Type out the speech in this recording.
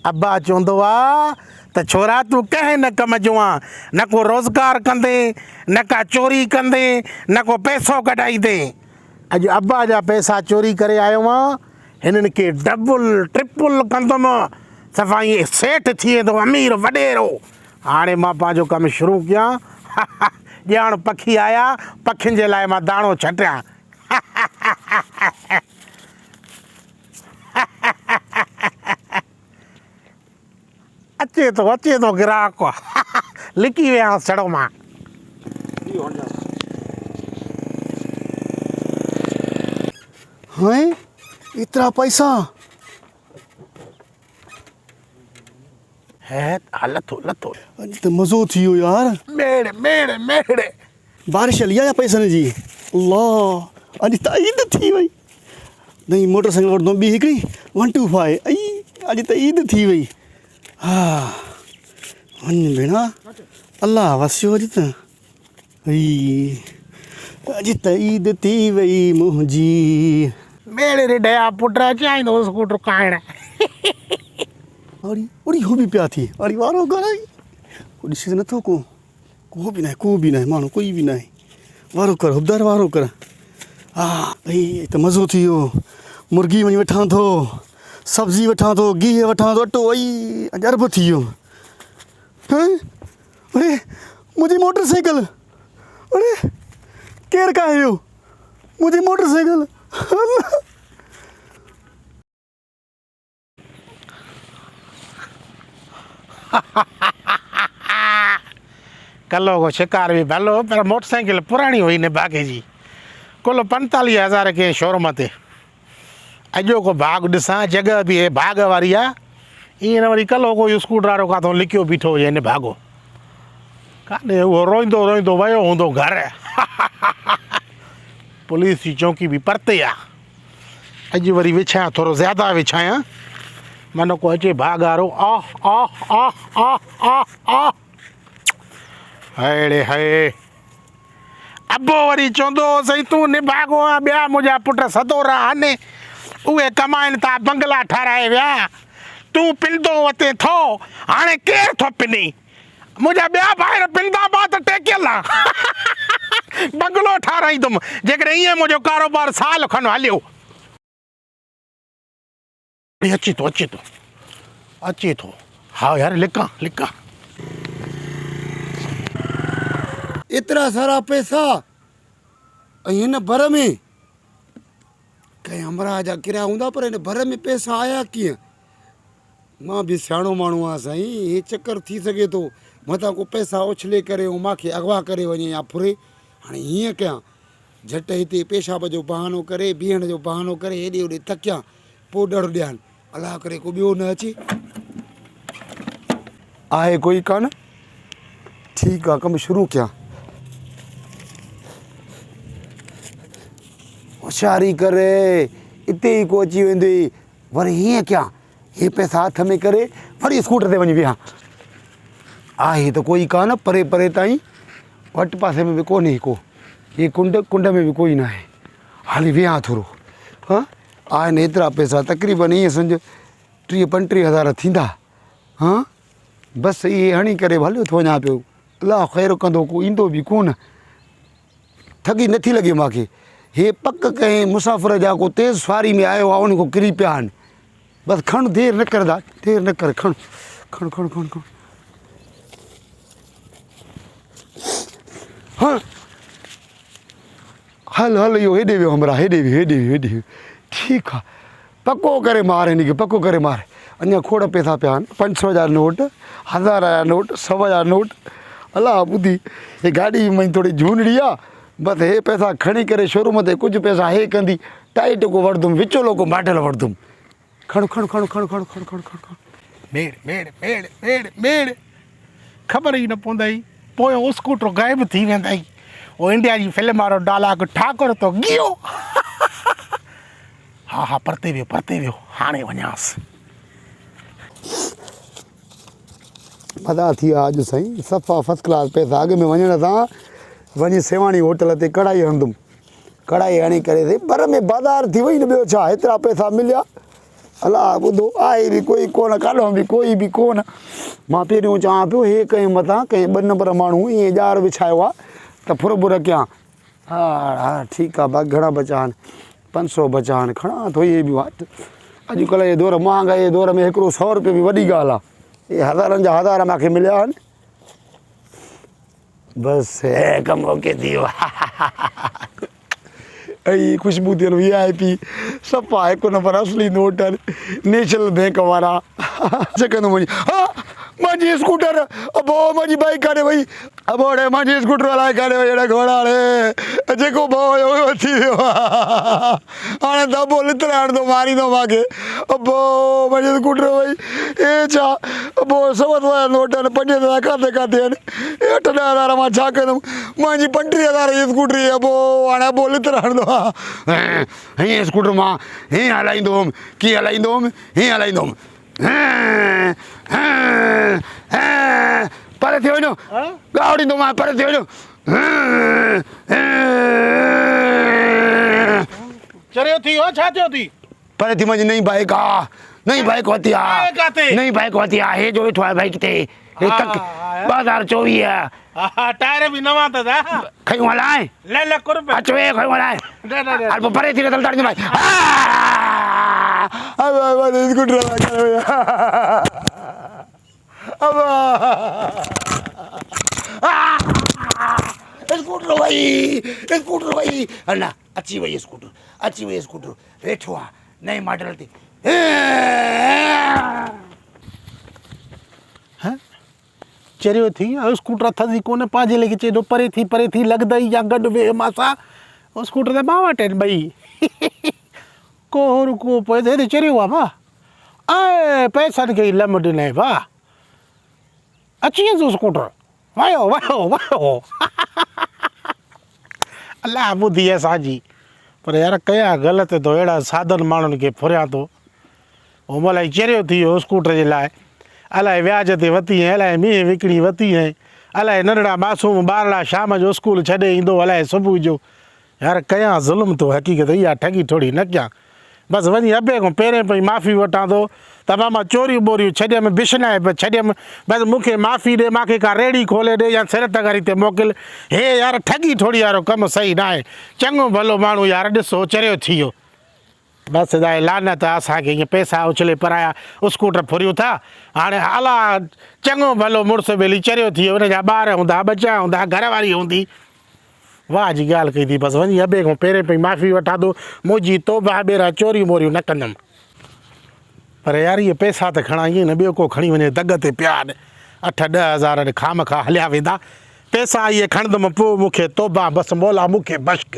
अब्बा चवंदो आहे त छोरा तूं कंहिं न कम जो आहे, न को रोज़गार कंदे, न का चोरी कंदे, न को पैसो कढाईंदे। अॼु अब्बा जा पैसा चोरी करे आयो आहियां, हिननि खे डबल ट्रिपल कंदुमि, सफ़ाई सेठ थी वेंदो, अमीर वॾेरो। हाणे मां पंहिंजो कमु शुरू कयां। ॼाण पखी आया, पखियुनि जे लाइ मां दाणो छटियां। अचे थो ग्राहक। लिकी विया सड़ो मां। हाँ इतना पैसा है। लथो लथो अॼु त मज़ो थी वियो यार। मेड़े मेड़े मेड़े बारिश हली आहे पैसनि जी। अल्लाह अॼु त ईद थी वई। नई मोटरसाइकिल वठंदो ॿी हिकिड़ी 125। अॼु त ईद थी वई। हा वञ भेणा, अल्लाह वसियो अॼु त। अॼु त ईद थी वई मुंहिंजी। मेड़े रे डया पुट चाहींदो स्कूटर खाइण। अड़ी हो बि पिया थी। अड़ी वारो कर ॾिसी नथो को बि न आहे माण्हू, कोई बि न आहे। वारो कर हुबदार, वारो कर। हा भई त मज़ो थी वियो। मुर्गी वञी वठां थो, सब्जी वठां थो, गिहु वठां थो, अटो अजर्ब थी वियो। अरे मुंहिंजी मोटरसाइकिल, अरे केरु काहे इहो मुंहिंजी मोटरसाइकिल। कलो को शिकार भी भलो, पर मोटरसाइकिल पुरानी हुई ने बागे जी। कुल 45,000 के शोरूम ते। अजो को भाग ॾिसां, जगह भी है भाग वारी आहे। ईअं न वरी कलो को स्कूटर वारो काथों लिकियो बीठो हुजे ने भागो काॾे, उहो रोईंदो रोईंदो वियो हूंदो घर। पुलिस जी चौकी भी परते आहे। अॼु वरी विछायां, थोरो ज़्यादा विछायां, मानो को अचे भाग वारो। हेड़े हे अबो वरी चवंदो सही तूं निभागो आहे, ॿिया मुंहिंजा पुट सदोरा आहिनि, उहे कमाइनि था, बंगला ठाराए विया, तूं पिंदो वते थो, हाणे केरु थो पिनी? मुंहिंजा ॿिया ॿाहिरि पिंदा मां त टेकियल आहे। बंगलो ठाराईंदुमि जेकॾहिं ईअं मुंहिंजो कारोबार साल खनि हलियो। अचे थो। हा यार लिकां। इतना सारा पैसा हिन भर में कंहिं हमरा जा किरिया हूंदा, पर हिन भर में पैसा आया कीअं? मां बि सियाणो माण्हू आहियां साईं, हे चकर थी सघे थो मथां को पैसा उछले करे ऐं मूंखे अगवा करे वञे या फुरे। हाणे हीअं कयां, झटि हिते पेशाब जो बहानो करे, बीहण जो बहानो करे, हेॾे होॾे थकियां, पोइ डर ॾियानि, अलाह करे को ॿियो न अचे। आहे कोई कान? ठीकु आहे, कमु शुरू कयां। होशियारी करे इते ई को अची वेंदे, वरी हीअं कयां, हे पैसा हथ में करे वरी स्कूटर ते वञी वियां। आहे त कोई कान, परे परे ताईं, वटि पासे में बि कोन्हे को, हे कुंड में बि कोई न आहे, हाली वियां थोरो। हाँ आहिनि एतिरा पैसा, तक़रीबन ईअं सम्झ 30-35 हज़ार थींदा। हाँ बसि इहे हणी करे हलियो थो वञा पियो। अलाह ख़ैरु कंदो, को ईंदो बि कोन। ठगी नथी लॻे मूंखे। हे पक कंहिं मुसाफ़िर जा को तेज़ सवारी में आयो आहे, उन को किरी पिया आहिनि। बसि खण, देरि न करदा, देरि न कर, खण। हाँ हल इहो हेॾे वियो हमरा, हेॾे वियो। ठीकु आहे, पको करे मार, हिन खे पको करे मार। अञा खोड़ पैसा पिया आहिनि, 500 जा नोट, 1000 जा नोट, 100 जा नोट। अलाह ॿुधी, हे गाॾी में थोरी झूनड़ी आहे, बसि हे पैसा खणी करे शोरूम ते कुझु पैसा हे कंदी, टाइट को वठंदुमि, विचोलो को बाटल वठंदुमि। खण। मेड़ ख़बर ई न पवंदई, पोयों स्कूटर गायब थी वेंदई। वो इंडिया जी फिल्म वारो डायलॉग ठाकुर तो गियो। हा परते वियो, हाणे वञांसि। मज़ा थी विया अॼु साईं, सफ़ा फर्स्ट क्लास पैसा। अॻ में वञण सां वञी सेवाणी होटल ते कढ़ाई हणंदुमि, कढ़ाई हणी करे पर में बाज़ार थी वई न ॿियो छा हेतिरा पैसा मिलिया अलाह ॿुधो आहे बि कोई कोन काॾों बि कोई बि कोन मां पहिरियों चवां पियो हे कंहिं मथां कंहिं 2 नंबर माण्हू ईअं ॼार विछायो आहे त फुर बुर कयां हा हा ठीकु आहे भाई घणा बचा आहिनि 500 बचा आहिनि खणा थो इहे बि वटि अॼुकल्ह जे दौर महांगाई जे दौर में हिकिड़ो 100 रुपए बि वॾी ॻाल्हि आहे इहे हज़ारनि जा हज़ार मूंखे मिलिया आहिनि बसि हे कमु ओके थी वियो ऐं ख़ुशबू थियनि VIP सफ़ा 1 नंबर असली नोट आहिनि नेशनल बैंक वारा चकंदो मुंहिंजी हा मुंहिंजी स्कूटर अबो मुंहिंजी बाइक काॾे वई अबो ॾे मुंहिंजी स्कूटर हलाए काॾे वई अहिड़े घोड़ा ॾे जेको भउ हुयो उहो थी वियो हाणे दॿो लितराइण थो मारींदो मूंखे अबो मुंहिंजी स्कूटर वई हे छा अबो 100 नोट आहिनि 5,000 किथे किथे आहिनि 8-10 हज़ार मां छा कंदुमि मुंहिंजी 35,000 जी स्कूटर अबो हाणे अबो लितराइणो आहे हीअं स्कूटर मां हीअं हलाईंदो हुउमि कीअं हलाईंदो हुउमि हीअं हलाईंदो हुउमि परे थी वञो ॻाड़ींदो मां परे थी वञो चरियो थी हो छा थियो थी परे थी मुंहिंजी नई बाइक आहे नई बाइक वरिती आहे नई बाइक वरिती आहे हे जो वेठो आहे बाइक ते 2024 हा टायर बि नवां अथसि खयूं हलाए ले कुर्ब अच वे खयूं हलाए हल पोइ परे थी न तलताड़ी भाई स्कूटर स्कूटर वई न अची वई स्कूटर वेठो आहे नए मॉडल ते चरियो थी स्कूटर थी कोन पंहिंजे लेखे चए परे थी लॻंदई या गॾु वेह मासां स्कूटर त मां वटि आहिनि ॿई को रुको पियो त हेॾे चरियो आहे भाउ ऐं पैसनि खे ई लम ॾिनई भाउ अची वेंदो स्कूटर वयो अलाह ॿुधी असांजी पर यार कया ग़लति थो अहिड़ा साधन माण्हुनि खे फुरियां थो उहो महिल चरियो थी वियो स्कूटर जे लाइ अलाए व्याज ते वरिती ऐं अलाए मींहं विकिणी वरिती ऐं अलाए नंढड़ा मासूम ॿारड़ा शाम जो स्कूल छॾे ईंदो अलाए सुबुह जो यार कया ज़ुल्म थो हक़ीक़त इहा ठगी थोरी न कयां बसि वञी अबे खां पहिरें पई माफ़ी वठां थो त भाउ मां चोरियूं ॿोरियूं छॾियमि बिशनाए छॾियमि बसि मूंखे माफ़ी ॾे मूंखे का रेड़ी खोले ॾे या सिरत गारी ते मोकिल हे यार ठगी थोरी वारो कमु सही न आहे चङो भलो माण्हू यार ॾिसो चरियो थी वियो बसि दाए लानत असांखे ईअं पैसा उछले पराया स्कूटर फुरियूं था हाणे अलाह चङो भलो मुड़ुसु ॿेली चरियो थी वियो हुनजा ॿार हूंदा बचा हूंदा घरवारी हूंदी वाह जी ॻाल्हि कई थी बसि वञी अॿे खां पहिरें पई माफ़ी वठां थो मुंहिंजी तौबा ॿेरा चोरियूं ॿोरियूं न कंदुमि पर यार इहे पैसा त खणा ईअं न ॿियो को खणी वञे दग ते पिया आहिनि 8-10 हज़ार खाम खां हलिया वेंदा पैसा इहे खणंदुमि पोइ मूंखे तौबा बसि मौला मूंखे बश्क